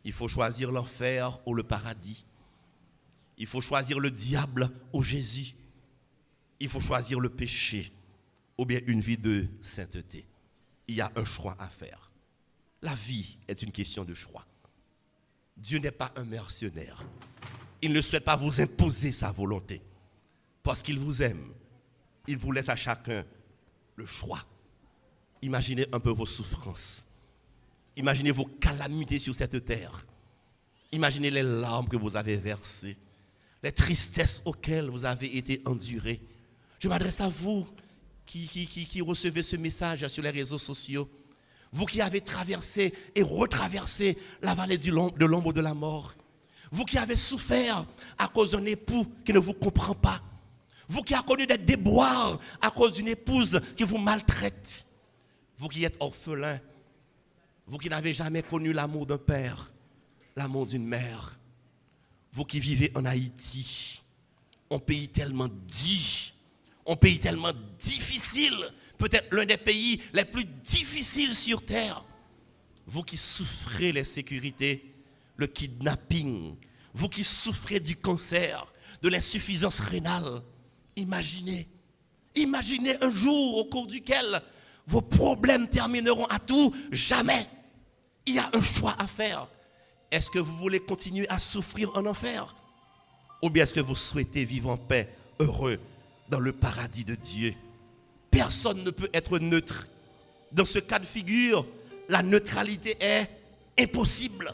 Il faut choisir l'enfer ou le paradis. Il faut choisir le diable ou Jésus. Il faut choisir le péché ou bien une vie de sainteté. Il y a un choix à faire. La vie est une question de choix. Dieu n'est pas un mercenaire. Il ne souhaite pas vous imposer sa volonté. Parce qu'il vous aime, il vous laisse à chacun le choix. Imaginez un peu vos souffrances. Imaginez vos calamités sur cette terre. Imaginez les larmes que vous avez versées, les tristesses auxquelles vous avez été endurés. Je m'adresse à vous qui recevez ce message sur les réseaux sociaux. Vous qui avez traversé et retraversé la vallée de l'ombre de la mort. Vous qui avez souffert à cause d'un époux qui ne vous comprend pas. Vous qui avez connu des déboires à cause d'une épouse qui vous maltraite. Vous qui êtes orphelin. Vous qui n'avez jamais connu l'amour d'un père, l'amour d'une mère. Vous qui vivez en Haïti, un pays tellement dur. Un pays tellement difficile, peut-être l'un des pays les plus difficiles sur terre. Vous qui souffrez l'insécurité, le kidnapping, vous qui souffrez du cancer, de l'insuffisance rénale, imaginez un jour au cours duquel vos problèmes termineront à tout jamais. Il y a un choix à faire. Est-ce que vous voulez continuer à souffrir en enfer? Ou bien est-ce que vous souhaitez vivre en paix, heureux, dans le paradis de Dieu? Personne ne peut être neutre. Dans ce cas de figure, la neutralité est impossible.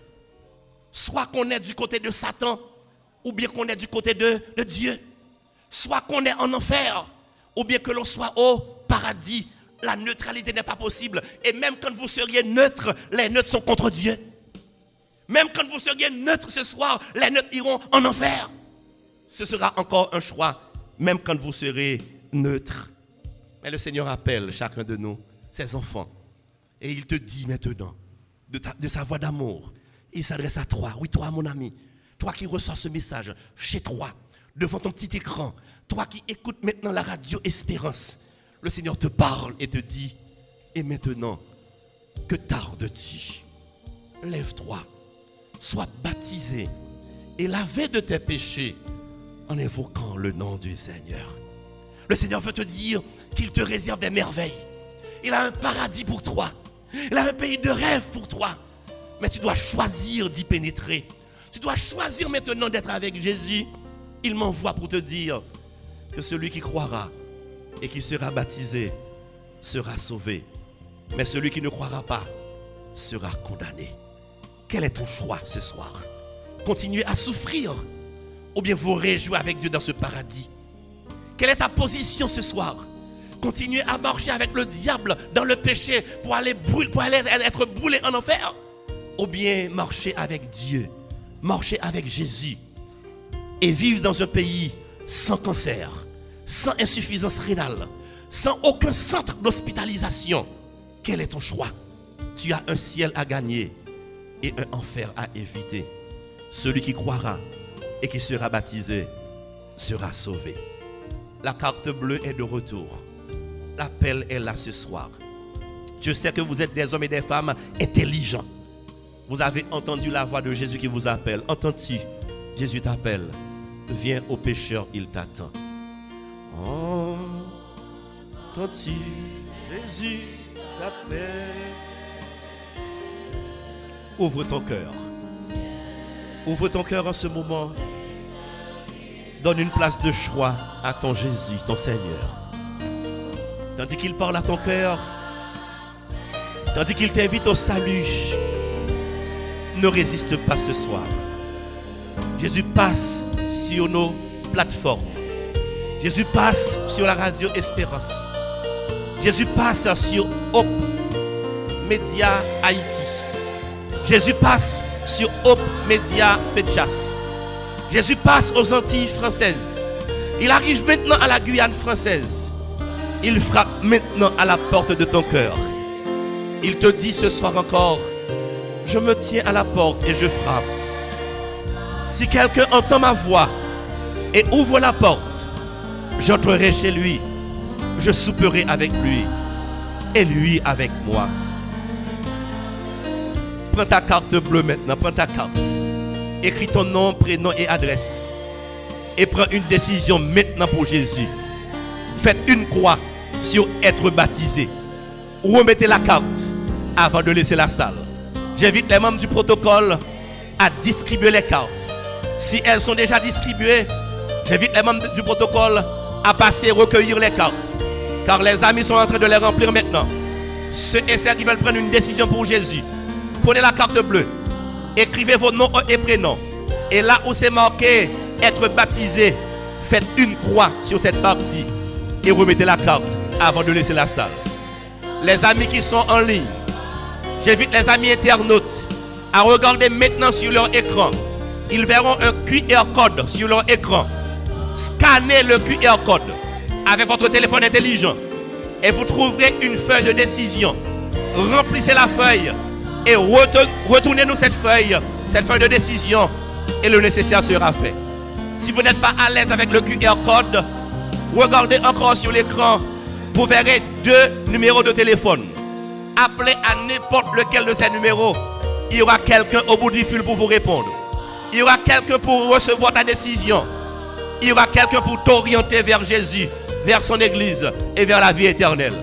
Soit qu'on est du côté de Satan, ou bien qu'on est du côté de Dieu. Soit qu'on est en enfer, ou bien que l'on soit au paradis. La neutralité n'est pas possible. Et même quand vous seriez neutre, les neutres sont contre Dieu. Même quand vous seriez neutre ce soir, les neutres iront en enfer. Ce sera encore un choix. Même quand vous serez neutre. Mais le Seigneur appelle chacun de nous, ses enfants. Et il te dit maintenant, de sa voix d'amour, il s'adresse à toi. Oui, toi, mon ami. Toi qui reçois ce message chez toi, devant ton petit écran. Toi qui écoutes maintenant la radio Espérance. Le Seigneur te parle et te dit, et maintenant, que tardes-tu? Lève-toi, sois baptisé et lavé de tes péchés. en invoquant le nom du Seigneur. Le Seigneur veut te dire qu'il te réserve des merveilles. Il a un paradis pour toi. Il a un pays de rêve pour toi. Mais tu dois choisir d'y pénétrer. Tu dois choisir maintenant d'être avec Jésus. Il m'envoie pour te dire que celui qui croira et qui sera baptisé sera sauvé. Mais celui qui ne croira pas sera condamné. Quel est ton choix ce soir? Continuer à souffrir ou bien vous réjouir avec Dieu dans ce paradis? Quelle est ta position ce soir? Continuer à marcher avec le diable dans le péché pour aller être brûlé en enfer? Ou bien marcher avec Dieu, marcher avec Jésus et vivre dans un pays sans cancer, sans insuffisance rénale, sans aucun centre d'hospitalisation? Quel est ton choix? Tu as un ciel à gagner et un enfer à éviter. Celui qui croira et qui sera baptisé sera sauvé. La carte bleue est de retour. L'appel est là ce soir. Je sais que vous êtes des hommes et des femmes intelligents. Vous avez entendu la voix de Jésus qui vous appelle. Entends-tu? Jésus t'appelle. Viens au pécheur, il t'attend. Entends-tu? Jésus t'appelle. Ouvre ton cœur. Ouvre ton cœur en ce moment. Donne une place de choix à ton Jésus, ton Seigneur. Tandis qu'il parle à ton cœur, tandis qu'il t'invite au salut, ne résiste pas ce soir. Jésus passe sur nos plateformes. Jésus passe sur la radio Espérance. Jésus passe sur Hope Média Haïti. Jésus passe sur Hope Média Fetchas. Jésus passe aux Antilles françaises. Il arrive maintenant à la Guyane française. Il frappe maintenant à la porte de ton cœur. Il te dit ce soir encore: je me tiens à la porte et je frappe. Si quelqu'un entend ma voix et ouvre la porte, j'entrerai chez lui. Je souperai avec lui et lui avec moi. Prends ta carte bleue maintenant, prends ta carte. Écris ton nom, prénom et adresse. Et prends une décision maintenant pour Jésus. Faites une croix sur être baptisé. Remettez la carte avant de laisser la salle. J'invite les membres du protocole à distribuer les cartes. Si elles sont déjà distribuées, j'invite les membres du protocole à passer recueillir les cartes. Car les amis sont en train de les remplir maintenant. Ceux et celles qui veulent prendre une décision pour Jésus, prenez la carte bleue. Écrivez vos noms et prénoms. Et là où c'est marqué être baptisé, faites une croix sur cette partie et remettez la carte avant de laisser la salle. Les amis qui sont en ligne, j'invite les amis internautes à regarder maintenant sur leur écran. Ils verront un QR code sur leur écran. Scannez le QR code avec votre téléphone intelligent et vous trouverez une feuille de décision. Remplissez la feuille et retournez-nous cette feuille de décision et le nécessaire sera fait. Si vous n'êtes pas à l'aise avec le QR code, regardez encore sur l'écran, vous verrez 2 numéros de téléphone. Appelez à n'importe lequel de ces numéros. Il y aura quelqu'un au bout du fil pour vous répondre. Il y aura quelqu'un pour recevoir ta décision. Il y aura quelqu'un pour t'orienter vers Jésus, vers son église et vers la vie éternelle.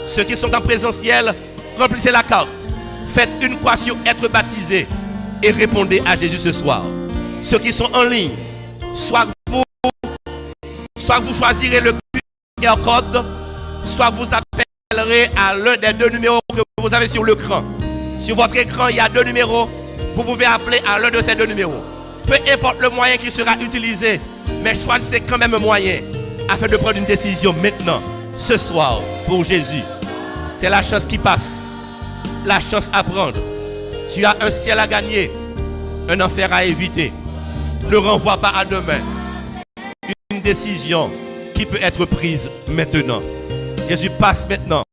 Ceux qui sont en présentiel, remplissez la carte. Faites une croix sur être baptisé et répondez à Jésus ce soir. Ceux qui sont en ligne, soit vous choisirez le QR code, soit vous appellerez à l'un des 2 numéros que vous avez sur l'écran. Sur votre écran, il y a 2 numéros. Vous pouvez appeler à l'un de ces 2 numéros. Peu importe le moyen qui sera utilisé, mais choisissez quand même un moyen afin de prendre une décision maintenant, ce soir, pour Jésus. C'est la chance qui passe, la chance à prendre. Tu as un ciel à gagner, un enfer à éviter. Ne renvoie pas à demain. Une décision qui peut être prise maintenant. Jésus passe maintenant.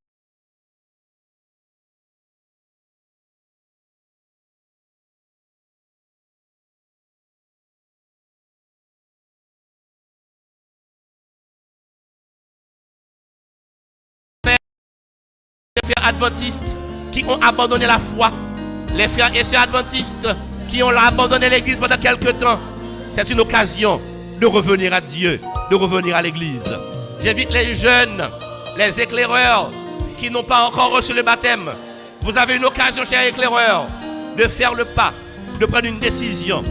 Les frères adventistes qui ont abandonné la foi, les frères et sœurs adventistes qui ont abandonné l'église pendant quelque temps, c'est une occasion de revenir à Dieu, de revenir à l'église. J'invite les jeunes, les éclaireurs qui n'ont pas encore reçu le baptême. Vous avez une occasion, chers éclaireurs, de faire le pas, de prendre une décision.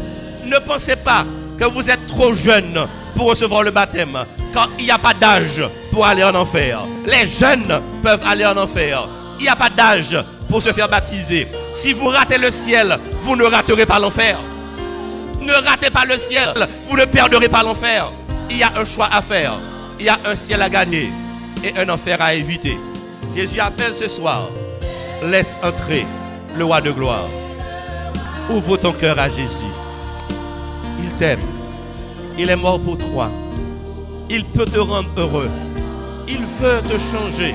Ne pensez pas que vous êtes trop jeune pour recevoir le baptême, car il n'y a pas d'âge pour aller en enfer. Les jeunes peuvent aller en enfer. Il n'y a pas d'âge pour se faire baptiser. Si vous ratez le ciel, vous ne raterez pas l'enfer. Ne ratez pas le ciel, vous ne perdrez pas l'enfer. Il y a un choix à faire. Il y a un ciel à gagner et un enfer à éviter. Jésus appelle ce soir. Laisse entrer le roi de gloire. Ouvre ton cœur à Jésus. Il t'aime. Il est mort pour toi. Il peut te rendre heureux. Il veut te changer.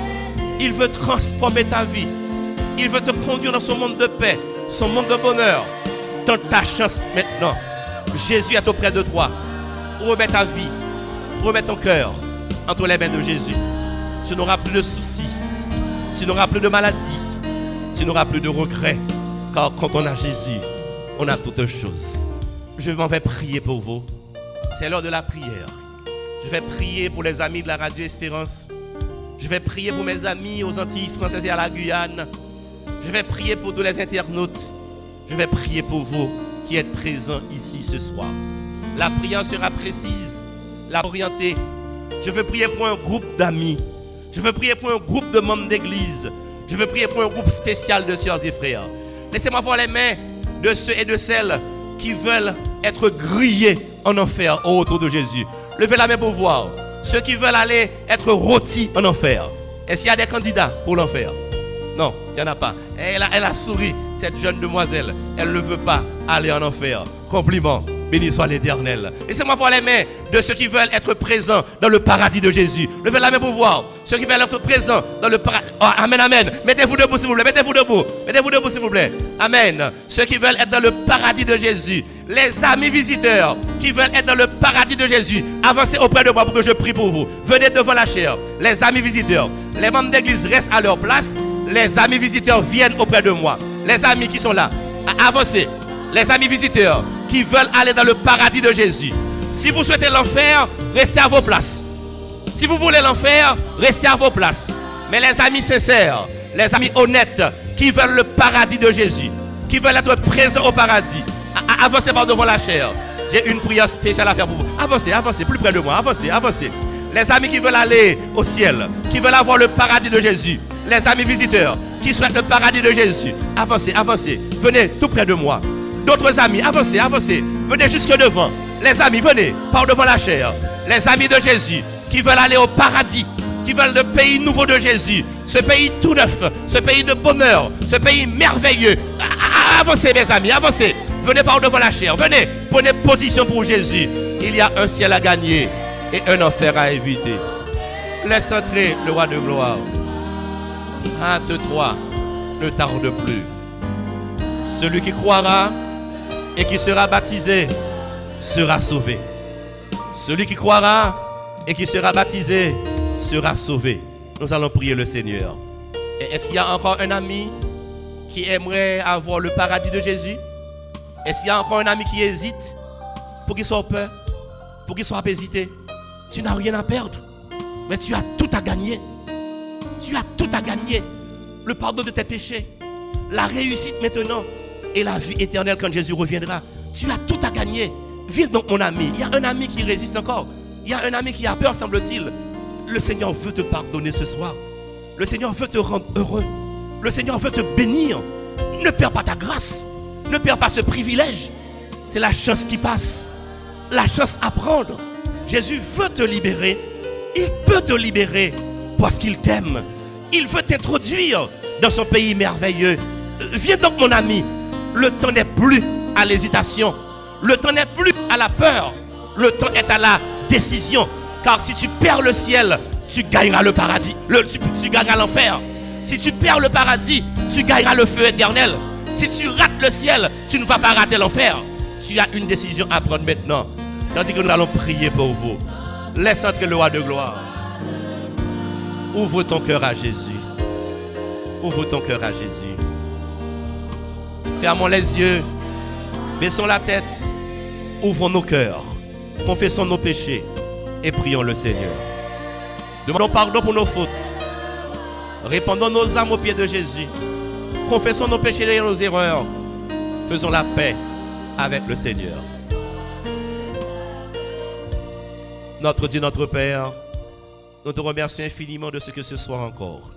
Il veut transformer ta vie. Il veut te conduire dans son monde de paix, son monde de bonheur. Tente ta chance maintenant. Jésus est auprès de toi. Remets ta vie, remets ton cœur entre les mains de Jésus. Tu n'auras plus de soucis. Tu n'auras plus de maladies. Tu n'auras plus de regrets. Car quand on a Jésus, on a toutes choses. Je m'en vais prier pour vous. C'est l'heure de la prière. Je vais prier pour les amis de la Radio Espérance. Je vais prier pour mes amis aux Antilles françaises et à la Guyane. Je vais prier pour tous les internautes. Je vais prier pour vous qui êtes présents ici ce soir. La prière sera précise, la orientée. Je veux prier pour un groupe d'amis. Je veux prier pour un groupe de membres d'église. Je veux prier pour un groupe spécial de sœurs et frères. Laissez-moi voir les mains de ceux et de celles qui veulent être grillés en enfer autour de Jésus. Levez la main pour voir. Ceux qui veulent aller être rôtis en enfer. Est-ce qu'il y a des candidats pour l'enfer? Non, il n'y en a pas. Elle a souri, cette jeune demoiselle. Elle ne veut pas aller en enfer. Compliment. Béni soit l'Éternel. Laissez-moi voir les mains de ceux qui veulent être présents dans le paradis de Jésus. Levez la main pour voir. Ceux qui veulent être présents dans le paradis. Oh, amen, amen. Mettez-vous debout, s'il vous plaît. Mettez-vous debout. Mettez-vous debout, s'il vous plaît. Amen. Ceux qui veulent être dans le paradis de Jésus. Les amis visiteurs qui veulent être dans le paradis de Jésus. Avancez auprès de moi pour que je prie pour vous. Venez devant la chaire. Les amis visiteurs. Les membres d'église restent à leur place. Les amis visiteurs viennent auprès de moi. Les amis qui sont là. Avancez. Les amis visiteurs qui veulent aller dans le paradis de Jésus. Si vous souhaitez l'enfer, restez à vos places. Si vous voulez l'enfer, restez à vos places. Mais les amis sincères, les amis honnêtes, qui veulent le paradis de Jésus, qui veulent être présents au paradis, avancez par devant la chair. J'ai une prière spéciale à faire pour vous. Avancez, avancez, plus près de moi, avancez, avancez. Les amis qui veulent aller au ciel, qui veulent avoir le paradis de Jésus, les amis visiteurs, qui souhaitent le paradis de Jésus, avancez, avancez, venez tout près de moi. D'autres amis, avancez, avancez, venez jusque devant. Les amis, venez, par devant la chair. Les amis de Jésus, qui veulent aller au paradis, qui veulent le pays nouveau de Jésus, ce pays tout neuf, ce pays de bonheur, ce pays merveilleux. Avancez mes amis, avancez. Venez par devant la chair, venez, prenez position pour Jésus. Il y a un ciel à gagner et un enfer à éviter. Laisse entrer le roi de gloire. Hâte-toi, ne tarde plus. Celui qui croira et qui sera baptisé sera sauvé. Celui qui croira et qui sera baptisé sera sauvé. Nous allons prier le Seigneur. Et est-ce qu'il y a encore un ami qui aimerait avoir le paradis de Jésus? Est-ce qu'il y a encore un ami qui hésite pour qu'il soit peur, pour qu'il soit hésité? Tu n'as rien à perdre, mais tu as tout à gagner. Tu as tout à gagner. Le pardon de tes péchés, la réussite maintenant et la vie éternelle quand Jésus reviendra. Tu as tout à gagner. Viens donc mon ami. Il y a un ami qui résiste encore. Il y a un ami qui a peur, semble-t-il. Le Seigneur veut te pardonner ce soir. Le Seigneur veut te rendre heureux. Le Seigneur veut te bénir. Ne perds pas ta grâce. Ne perds pas ce privilège. C'est la chance qui passe. La chance à prendre. Jésus veut te libérer. Il peut te libérer parce qu'il t'aime. Il veut t'introduire dans son pays merveilleux. Viens donc mon ami. Le temps n'est plus à l'hésitation. Le temps n'est plus à la peur. Le temps est à la décision. Car si tu perds le ciel, tu gagneras le paradis. Tu gagneras l'enfer. Si tu perds le paradis, tu gagneras le feu éternel. Si tu rates le ciel, tu ne vas pas rater l'enfer. Tu as une décision à prendre maintenant. Tandis que nous allons prier pour vous. Laisse entrer le roi de gloire. Ouvre ton cœur à Jésus. Ouvre ton cœur à Jésus. Fermons les yeux. Baissons la tête. Ouvrons nos cœurs. confessons nos péchés et prions le Seigneur. Demandons pardon pour nos fautes. Répandons nos âmes aux pieds de Jésus. Confessons nos péchés et nos erreurs. Faisons la paix avec le Seigneur. Notre Dieu, notre Père, nous te remercions infiniment de ce que ce soir encore,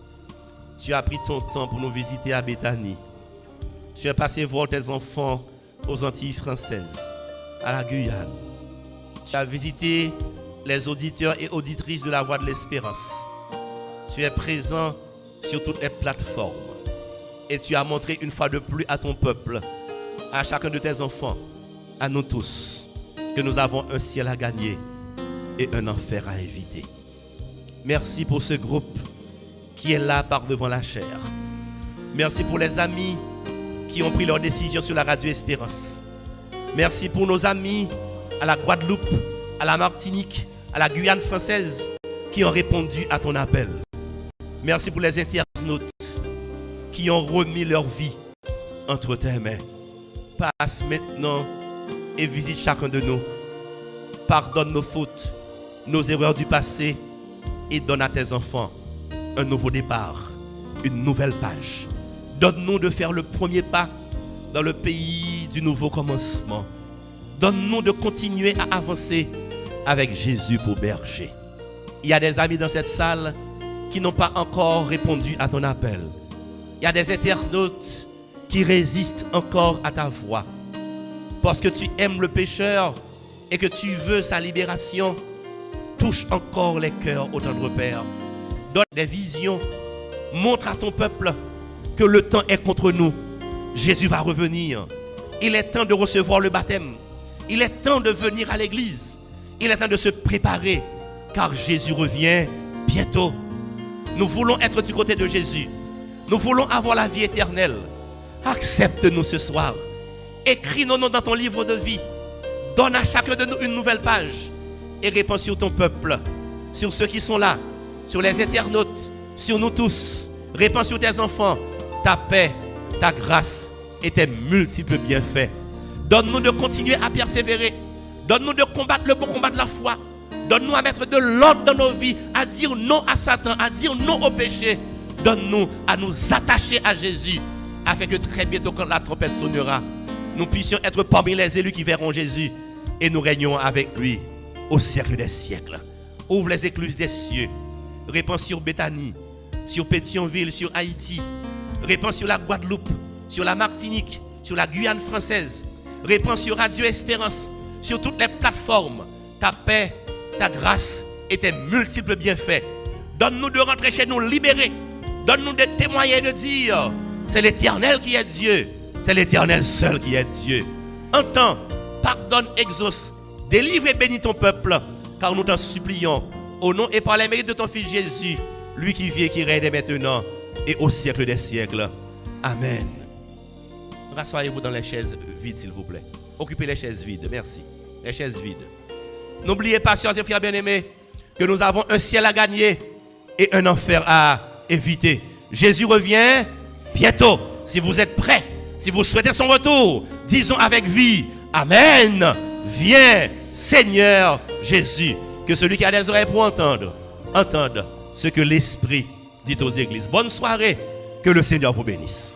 tu as pris ton temps pour nous visiter à Béthanie. Tu as passé voir tes enfants aux Antilles françaises, à la Guyane. Tu as visité les auditeurs et auditrices de la Voix de l'Espérance. Tu es présent sur toutes les plateformes. Et tu as montré une fois de plus à ton peuple, à chacun de tes enfants, à nous tous, que nous avons un ciel à gagner et un enfer à éviter. Merci pour ce groupe qui est là par devant la chair. Merci pour les amis qui ont pris leur décision sur la radio Espérance. Merci pour nos amis à la Guadeloupe, à la Martinique, à la Guyane française qui ont répondu à ton appel. Merci pour les internautes qui ont remis leur vie entre tes mains. Passe maintenant et visite chacun de nous. Pardonne nos fautes, nos erreurs du passé et donne à tes enfants un nouveau départ, une nouvelle page. Donne-nous de faire le premier pas dans le pays du nouveau commencement. Donne-nous de continuer à avancer avec Jésus pour berger. Il y a des amis dans cette salle qui n'ont pas encore répondu à ton appel. Il y a des internautes qui résistent encore à ta voix. Parce que tu aimes le pécheur et que tu veux sa libération, touche encore les cœurs, ô tendre Père. Donne des visions. Montre à ton peuple que le temps est contre nous. Jésus va revenir. Il est temps de recevoir le baptême. Il est temps de venir à l'église. Il est temps de se préparer, car Jésus revient bientôt. Nous voulons être du côté de Jésus. Nous voulons avoir la vie éternelle. Accepte-nous ce soir. Écris nos noms dans ton livre de vie. Donne à chacun de nous une nouvelle page. Et répands sur ton peuple, sur ceux qui sont là, sur les internautes, sur nous tous. Répands sur tes enfants ta paix, ta grâce et tes multiples bienfaits. Donne-nous de continuer à persévérer. Donne-nous de combattre le bon combat de la foi. Donne-nous à mettre de l'ordre dans nos vies, à dire non à Satan, à dire non au péché. Donne-nous à nous attacher à Jésus, afin que très bientôt, quand la trompette sonnera, nous puissions être parmi les élus qui verront Jésus et nous régnons avec lui au siècle des siècles. Ouvre les écluses des cieux. Répands sur Béthanie, sur Pétionville, sur Haïti. Répands sur la Guadeloupe, sur la Martinique, sur la Guyane française. Répands sur Radio Espérance, sur toutes les plateformes. Ta paix, ta grâce et tes multiples bienfaits. Donne-nous de rentrer chez nous libérés. Donne-nous de témoigner et de dire, c'est l'Éternel qui est Dieu. C'est l'Éternel seul qui est Dieu. Entends, pardonne, exauce. Délivre et bénis ton peuple, car nous t'en supplions, au nom et par les mérites de ton Fils Jésus, lui qui vit et qui règne dès maintenant et au siècle des siècles. Amen. Rassoyez-vous dans les chaises vides, s'il vous plaît. Occupez les chaises vides, merci. Les chaises vides. N'oubliez pas, sœurs et frères bien-aimés, que nous avons un ciel à gagner et un enfer à éviter. Jésus revient bientôt. Si vous êtes prêts, si vous souhaitez son retour, disons avec vie, Amen. Viens, Seigneur Jésus. Que celui qui a des oreilles pour entendre, entende ce que l'Esprit dit aux églises. Bonne soirée, que le Seigneur vous bénisse.